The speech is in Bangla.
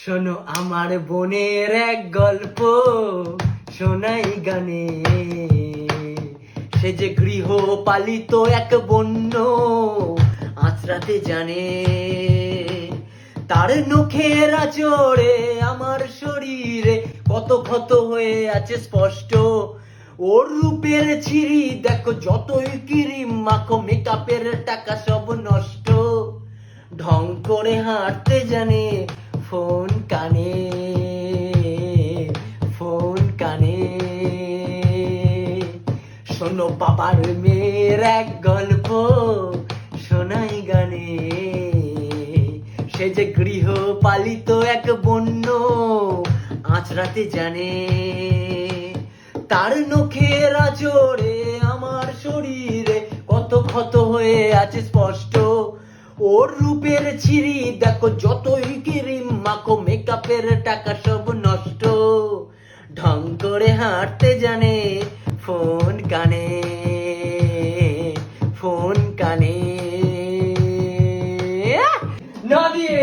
শোনো আমার বোনের এক গল্প শোনাই গানে। সে যে গৃহপালিত এক বন্য আঁচড়াতে জানে। তার নখের আঁচড়ে আমার শরীরে কত ক্ষত হয়ে আছে স্পষ্ট। ওর রূপের ছিরি দেখো, যতই ক্রিম মাখো মেকআপের টাকা সব নষ্ট। ঢং করে হাঁটতে জানে, ফোন কানে, ফোন কানে। শোনো বাবার মেয়ের এক গল্প শোনাই গানে। সে যে গৃহপালিত এক বন্য আঁচড়াতে জানে। তার নখের আঁচড়ে আমার শরীরে কত ক্ষত হয়ে আছে স্পষ্ট। ওর রূপের ছিরি দেখো, যতই ক্রিম মাখো মেকআপের টাকা সব নষ্ট। ঢং করে হাঁটতে জানে, ফোন কানে, ফোন কানে। না দিয়ে